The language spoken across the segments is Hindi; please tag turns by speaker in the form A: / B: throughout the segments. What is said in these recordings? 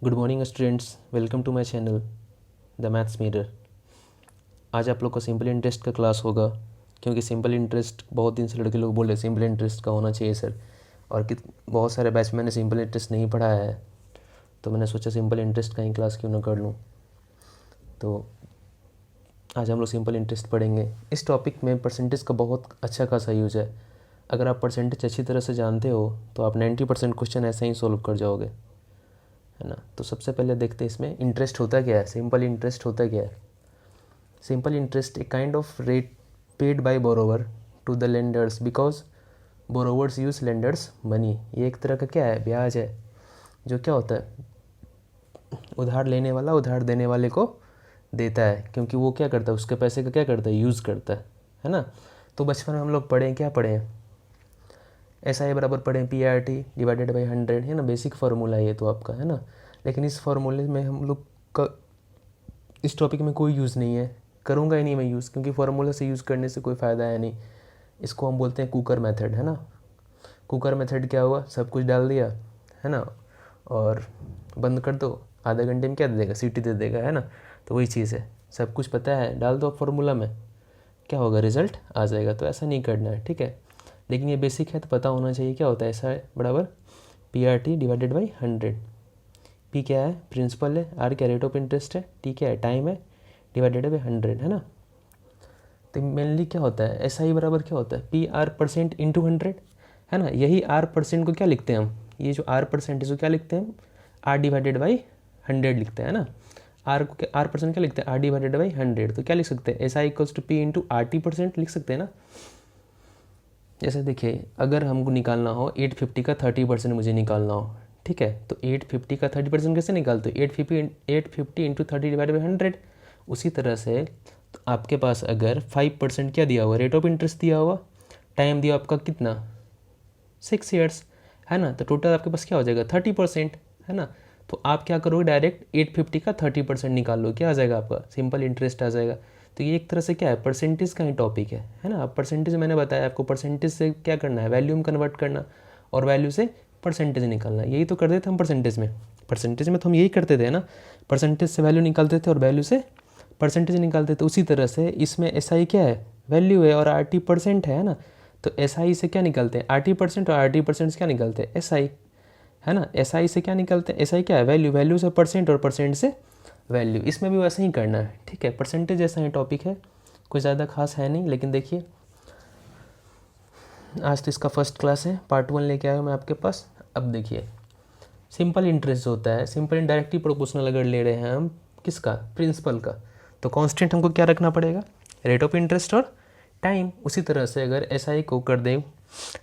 A: Good morning students, welcome to my channel the maths mirror. आज आप लोग का सिंपल इंटरेस्ट का क्लास होगा, क्योंकि सिंपल इंटरेस्ट बहुत दिन से लड़के लोग बोल रहे सिंपल इंटरेस्ट का होना चाहिए सर। और बहुत सारे बैच में मैंने सिंपल इंटरेस्ट नहीं पढ़ाया है, तो मैंने सोचा सिंपल इंटरेस्ट का ही क्लास क्यों ना कर लूँ। तो आज हम लोग सिंपल इंटरेस्ट पढ़ेंगे। इस टॉपिक में परसेंटेज का बहुत अच्छा खासा यूज है। अगर आप परसेंटेज अच्छी तरह से जानते हो तो आप 90% क्वेश्चन ऐसे ही सोल्व कर जाओगे, है ना। तो सबसे पहले देखते हैं इसमें इंटरेस्ट होता क्या है, सिंपल इंटरेस्ट होता क्या है। Simple interest a kind of rate paid by borrower to the lenders because borrowers use lenders money. ये एक तरह का क्या है, ब्याज है, जो क्या होता है, उधार लेने वाला उधार देने वाले को देता है, क्योंकि वो क्या करता है, उसके पैसे का क्या करता है, यूज़ करता है ना। तो बचपन में हम लोग पढ़े क्या पढ़े हैं, SI बराबर पढ़े PRT डिवाइडेड बाई 100, है ना। बेसिक फार्मूला है ये तो आपका, है ना। लेकिन इस फार्मूले में हम लोग का इस टॉपिक में कोई यूज़ नहीं है, करूँगा ही नहीं मैं यूज़, क्योंकि फार्मूला से यूज़ करने से कोई फ़ायदा है नहीं। इसको हम बोलते हैं कुकर मेथड, है ना। कुकर मेथड क्या हुआ, सब कुछ डाल दिया, है ना, और बंद कर दो, आधे घंटे में क्या दे देगा, सीटी दे देगा, है ना। तो वही चीज़ है, सब कुछ पता है, डाल दो फार्मूला में, क्या होगा, रिजल्ट आ जाएगा। तो ऐसा नहीं करना है, ठीक है। लेकिन ये बेसिक है तो पता होना चाहिए क्या होता है। SI बराबर PRT डिवाइडेड बाई 100। P क्या है, प्रिंसिपल है, R क्या रेट ऑफ इंटरेस्ट है, T क्या है, टाइम है, डिवाइडेड बाई 100, है ना। तो मेनली क्या होता है, SI बराबर क्या होता है, PR परसेंट इंटू 100, है ना। यही R परसेंट को क्या लिखते हैं हम, ये जो R परसेंट है, क्या लिखते हैं हम, R डिवाइडेड बाई 100 लिखते हैं, ना। R को R परसेंट क्या लिखते हैं, R डिवाइडेड बाई 100। तो क्या लिख सकते हैं, SI equals to P into RT% लिख सकते हैं ना। जैसे देखिए, अगर हमको निकालना हो 850 का 30% मुझे निकालना हो, ठीक है, तो 850 का 30% कैसे निकालते हो, 850 इंटू 30 डिवाइड बाई 100। उसी तरह से तो आपके पास अगर 5% क्या दिया हुआ, रेट ऑफ इंटरेस्ट दिया हुआ, टाइम दिया आपका कितना, 6 ईयर्स, है ना। तो टोटल आपके पास क्या हो जाएगा, 30%, है ना। तो आप क्या करोगे, डायरेक्ट 850 का 30% निकाल लो, क्या आ जाएगा आपका, सिंपल इंटरेस्ट आ जाएगा। तो ये एक तरह से क्या है, परसेंटेज का ही टॉपिक है ना। परसेंटेज मैंने बताया आपको, परसेंटेज से क्या करना है, वैल्यू में कन्वर्ट करना, और वैल्यू से परसेंटेज निकालना। यही तो करते थे हम परसेंटेज में तो हम यही करते थे ना, परसेंटेज से वैल्यू निकालते थे और वैल्यू से परसेंटेज निकालते थे। उसी तरह से इसमें SI क्या है, वैल्यू है, और RT परसेंट है ना। तो SI से क्या निकालते हैं, RT%, और RT% से क्या निकालते हैं, SI, है ना। SI से क्या निकालते हैं, SI क्या है, वैल्यू, वैल्यू से परसेंट, और परसेंट से वैल्यू। इसमें भी वैसे ही करना है, ठीक है। परसेंटेज जैसा ही टॉपिक है, कोई ज़्यादा खास है नहीं। लेकिन देखिए, आज तो इसका फर्स्ट क्लास है, पार्ट 1 लेके आया हूँ मैं आपके पास। अब देखिए, सिंपल इंटरेस्ट होता है, सिंपल इनडायरेक्टली प्रोपोर्शनल अगर ले रहे हैं हम, किसका, प्रिंसिपल का, तो कांस्टेंट हमको क्या रखना पड़ेगा, रेट ऑफ इंटरेस्ट और टाइम। उसी तरह से अगर SI को कर दें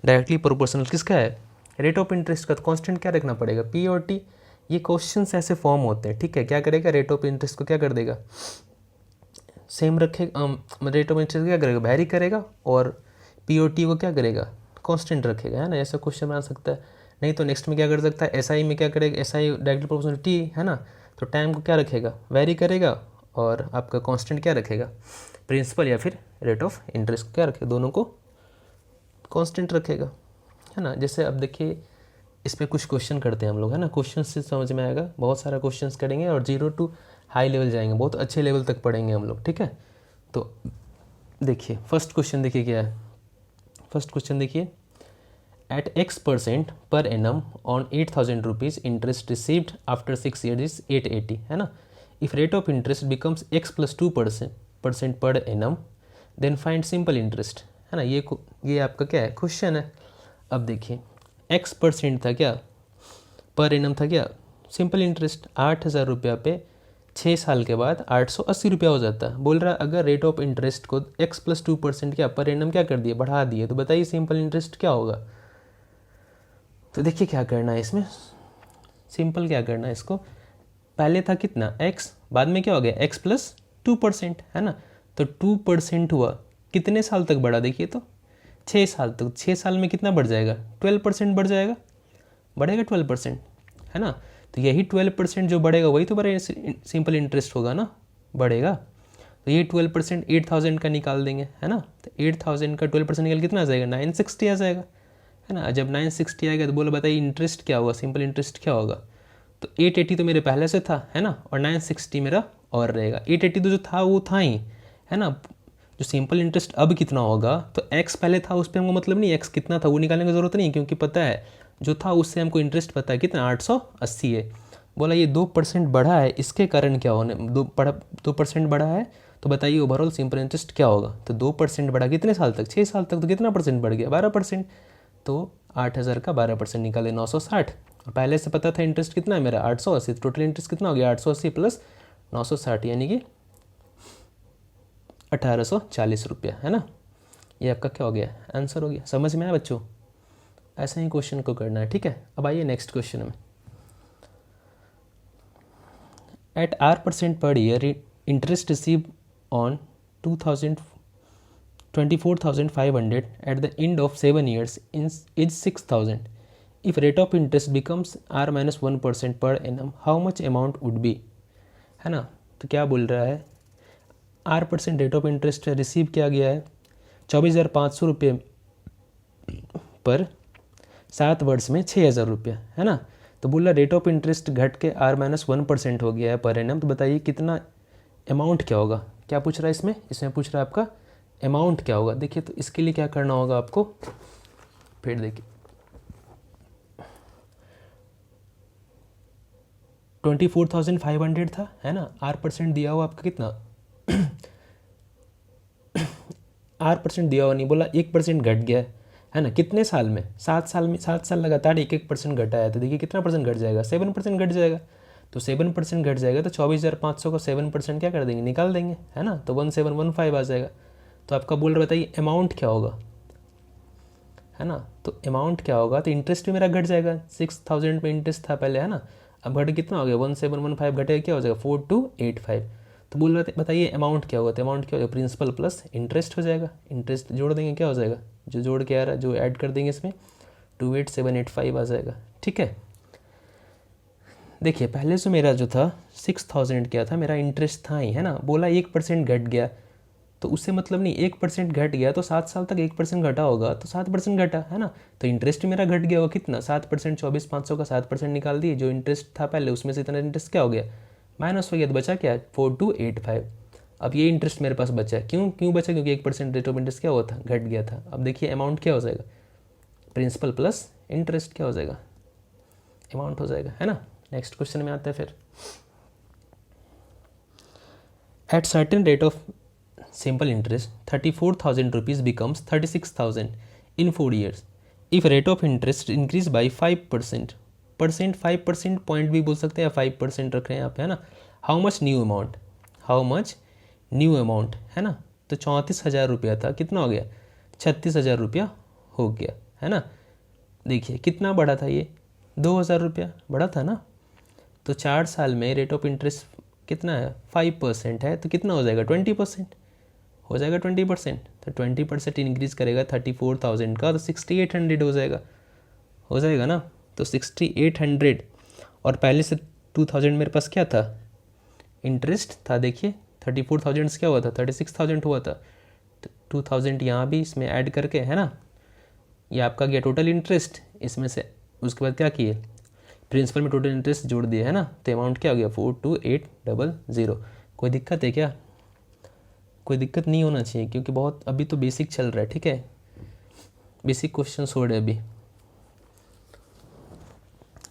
A: डायरेक्टली प्रोपोर्शनल, किसका है, रेट ऑफ इंटरेस्ट का, तो कांस्टेंट क्या रखना पड़ेगा, P और T। ये क्वेश्चंस ऐसे फॉर्म होते हैं, ठीक है। क्या करेगा, रेट ऑफ इंटरेस्ट को क्या कर देगा, सेम रखेगा, रेट ऑफ इंटरेस्ट क्या करेगा, वेरी करेगा, और P और T को क्या करेगा, कांस्टेंट रखेगा, है ना। ऐसा क्वेश्चन बना सकता है। नहीं तो नेक्स्ट में क्या कर सकता है, SI में क्या करेगा, SI डायरेक्टली प्रोपोर्शनल T, है ना। तो टाइम को क्या रखेगा, वेरी करेगा, और आपका कांस्टेंट क्या रखेगा, प्रिंसिपल या फिर रेट ऑफ इंटरेस्ट क्या रखेगा, दोनों को कांस्टेंट रखेगा, है ना। जैसे अब देखिए, इस पर कुछ क्वेश्चन करते हैं हम लोग, है ना। क्वेश्चन से समझ में आएगा, बहुत सारा क्वेश्चन करेंगे, और 0 टू हाई लेवल जाएंगे, बहुत अच्छे लेवल तक पढ़ेंगे हम लोग, ठीक है। तो देखिए, फर्स्ट क्वेश्चन देखिए क्या है, फर्स्ट क्वेश्चन देखिए, at X% per annum on 8,000 rupees interest received after 6 year is 880, है ना। If rate of interest becomes X plus 2% per annum, then find simple interest, है ना। ये आपका क्या है, क्वेश्चन है। अब देखिए, X% था क्या, पर एनम था क्या, सिंपल इंटरेस्ट। 8,000 रुपया पे 6 साल के बाद 880 रुपया हो जाता है। बोल रहा है अगर रेट ऑफ इंटरेस्ट को X प्लस 2% क्या पर एनम क्या कर दिए, बढ़ा दिए, तो बताइए सिंपल इंटरेस्ट क्या होगा। तो देखिए क्या करना है इसमें, सिंपल क्या करना है इसको, पहले था कितना x, बाद में क्या हो गया x प्लस 2%, है ना। तो 2% हुआ, कितने साल तक बढ़ा, देखिए तो 6 साल तक। 6 साल में कितना बढ़ जाएगा, 12% बढ़ जाएगा, बढ़ेगा 12%, है ना। तो यही 12% जो बढ़ेगा वही तो बड़े सिंपल इंटरेस्ट होगा ना, बढ़ेगा। तो ये 12% 8,000 का निकाल देंगे, है ना। तो 8,000 का 12% निकाल कितना आ जाएगा, 960 आ जाएगा, है ना। जब 960 आएगा तो बोलो बताइए इंटरेस्ट क्या होगा, सिंपल इंटरेस्ट क्या होगा। तो 880 तो मेरे पहले से था, है ना, और 960 मेरा और रहेगा। 880 तो जो था वो था ही, है ना। जो सिंपल इंटरेस्ट अब कितना होगा, तो एक्स पहले था उस पर हमको मतलब नहीं, एक्स कितना था वो निकालने की ज़रूरत नहीं, क्योंकि पता है जो था उससे हमको इंटरेस्ट पता है कितना 880 है। बोला ये 2% बढ़ा है, इसके कारण क्या होने 2% बढ़ा है, तो बताइए ओवरऑल सिंपल इंटरेस्ट क्या होगा। तो 2% बढ़ा कितने साल तक, 6 साल तक, तो कितना परसेंट बढ़ गया, 12%। तो 8000 का 12% निकाले 960। और पहले से पता था इंटरेस्ट कितना है मेरा 880, टोटल इंटरेस्ट कितना हो गया 880 प्लस 960 यानी कि 1840 रुपया, है ना। ये आपका क्या हो गया, आंसर हो गया। समझ में आया बच्चों, ऐसे ही क्वेश्चन को करना है, ठीक है। अब आइए नेक्स्ट क्वेश्चन में। At R% per year interest receive on 24,500 at the end of 7 years is 6,000. If rate of interest becomes R-1% per annum, how much amount would be, है ना। तो क्या बोल रहा है, R% rate of interest receive किया गया है 24,500 रुपये पर 7 वर्ष में 6,000 रुपया, है ना। तो बोल रहा रेट ऑफ इंटरेस्ट घट के R-1% हो गया है पर एनम। तो बताइए कितना अमाउंट क्या होगा, क्या पूछ रहा है इसमें, पूछ रहा है आपका अमाउंट क्या होगा। देखिए तो इसके लिए क्या करना होगा आपको, फिर देखिए 24,500 था, है ना। R% दिया हुआ आपका कितना R% दिया हुआ नहीं, बोला 1% घट गया है ना। कितने साल में, 7 साल में, 7 साल लगातार 1% घटा है। तो देखिए कितना परसेंट घट जाएगा, 7% घट जाएगा। तो 7% घट जाएगा तो 24,500 को 7% क्या कर देंगे, निकाल देंगे, है ना। तो 1715 आ जाएगा। तो आपका बोल रहा बताइए अमाउंट क्या होगा, है ना। तो अमाउंट क्या होगा, तो इंटरेस्ट भी मेरा घट जाएगा, 6,000 में इंटरेस्ट था पहले, है ना। अब घट कितना हो गया, 1715 घटेगा क्या हो जाएगा 4285। तो बोल रहे बताइए अमाउंट क्या होगा, तो अमाउंट क्या होगा, प्रिंसिपल प्लस इंटरेस्ट हो जाएगा। इंटरेस्ट जोड़ देंगे क्या हो जाएगा, जो जोड़ के आ रहा है जो ऐड कर देंगे इसमें 28785 आ जाएगा, ठीक है। देखिए पहले से मेरा जो था 6,000 क्या था, मेरा इंटरेस्ट था ही, है ना। बोला 1% घट गया, तो उससे मतलब नहीं, 1% घट गया तो 7 साल तक 1% घटा होगा तो 7% घटा, है ना। तो इंटरेस्ट मेरा घट गया होगा कितना, 7%, 24,500 का 7% निकाल दिए, जो इंटरेस्ट था पहले उसमें से इतना इंटरेस्ट क्या हो गया, माइनस हो गया, तो बचा क्या 4285। अब ये इंटरेस्ट मेरे पास बचा है, क्यों बचा, क्योंकि 1% रेट ऑफ इंटरेस्ट क्या हुआ था, घट गया था। अब देखिए अमाउंट क्या हो जाएगा, प्रिंसिपल प्लस इंटरेस्ट क्या हो जाएगा, अमाउंट हो जाएगा, है ना। नेक्स्ट क्वेश्चन में आते हैं फिर। At certain rate of simple interest 34,000 rupees becomes 36,000 in 4 years. If rate of interest increase by 5%, 5% point भी बोल सकते हैं, 5% रख रहे हैं यहाँ पे, है ना। हाउ मच न्यू अमाउंट, है ना। तो 34,000 रुपया था, कितना हो गया 36,000 रुपया हो गया, है ना। देखिए कितना बढ़ा था ये, 2,000 रुपया बढ़ा था ना। तो 4 साल में रेट ऑफ इंटरेस्ट कितना है 5% है, तो कितना हो जाएगा 20% हो जाएगा 20%। तो 20% इंक्रीज़ करेगा 34,000 का, तो 6,800 हो जाएगा ना। तो 6,800 और पहले से 2,000 मेरे पास क्या था, इंटरेस्ट था। देखिए 34,000 क्या हुआ था, 36,000 हुआ था। तो 2,000 यहाँ भी इसमें ऐड करके, है ना, ये आपका गया टोटल इंटरेस्ट। इसमें से उसके बाद क्या किए, प्रिंसिपल में टोटल इंटरेस्ट जोड़ दिया, है ना। तो अमाउंट क्या हो गया 42,800। कोई दिक्कत है क्या, कोई दिक्कत नहीं होना चाहिए, क्योंकि बहुत अभी तो बेसिक चल रहा है, ठीक है। बेसिक क्वेश्चन हो रहे अभी।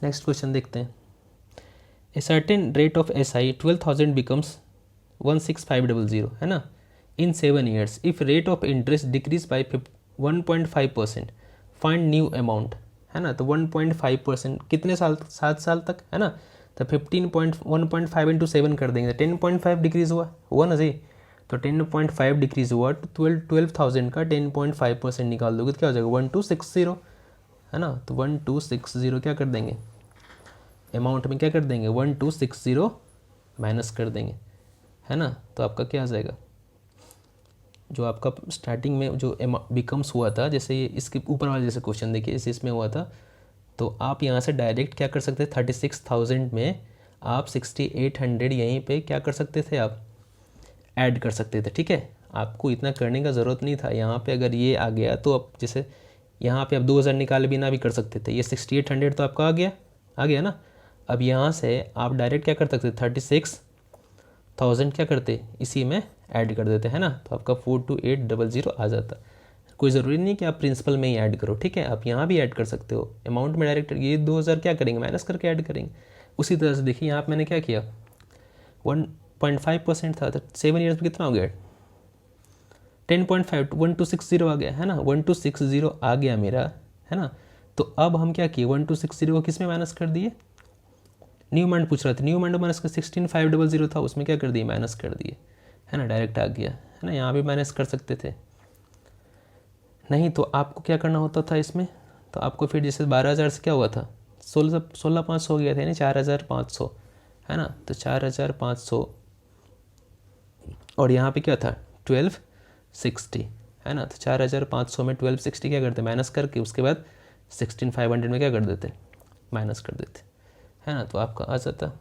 A: नेक्स्ट क्वेश्चन देखते हैं। A certain rate of SI 12,000 becomes 16,500, है ना, इन 7 years. If rate of interest decrease by 1.5%, find new amount, है ना। तो 1.5% कितने साल, 7 साल तक, है ना। तो 1.5 इंटू 7 कर देंगे, 10.5 डिक्रीज हुआ ना जी। तो 10.5 डिक्रीज हुआ, तो 12,000 का 10.5% निकाल दोगे तो क्या हो जाएगा 1260, है ना। तो 1260 क्या कर देंगे, अमाउंट में क्या कर देंगे 1260 माइनस कर देंगे, है ना। तो आपका क्या आ जाएगा, जो आपका स्टार्टिंग में जो बिकम्स हुआ था, जैसे ये इसके ऊपर वाले जैसे क्वेश्चन देखिए इस इसमें हुआ था, तो आप यहाँ से डायरेक्ट क्या कर सकते थे, 36,000 में आप 6,800 यहीं पे क्या कर सकते थे, आप ऐड कर सकते थे, ठीक है। आपको इतना करने का ज़रूरत नहीं था। यहाँ पे अगर ये आ गया तो अब जैसे यहाँ पे आप 2,000 निकाले बिना भी कर सकते थे। ये 6,800 तो आपका आ गया ना। अब यहाँ से आप डायरेक्ट क्या कर सकते, 36,000 क्या करते, इसी में ऐड कर देते हैं ना, तो आपका 42800 आ जाता। कोई ज़रूरी नहीं कि आप प्रिंसिपल में ही ऐड करो, ठीक है, आप यहाँ भी ऐड कर सकते हो। अमाउंट में डायरेक्ट ये 2000 क्या करेंगे, माइनस करके ऐड करेंगे। उसी तरह से देखिए यहाँ पे मैंने क्या किया, 1.5% था, तो 7 ईयर्स में कितना हो गया, 10.5 1260 आ गया है ना, 1260 आ गया मेरा, है ना। तो अब हम क्या किए, 1260 को किस में माइनस कर दिए, न्यू अमाउंट पूछ रहा था, न्यू अमाउंट माइनस कर 16500 था, उसमें क्या कर दिए, माइनस कर दिए, है ना, डायरेक्ट आ गया, है ना। यहाँ भी माइनस कर सकते थे, नहीं तो आपको क्या करना होता था इसमें, तो आपको फिर जैसे 12,000 से क्या हुआ था, 16,500 हो गया था, यानी 4,500, है ना। तो 4,500 और यहाँ पे क्या था 1260, है ना। तो 4,500 में 1260 क्या करते, माइनस करके उसके बाद 16,500 में क्या कर देते, माइनस कर देते, है ना। तो आपका आ जाता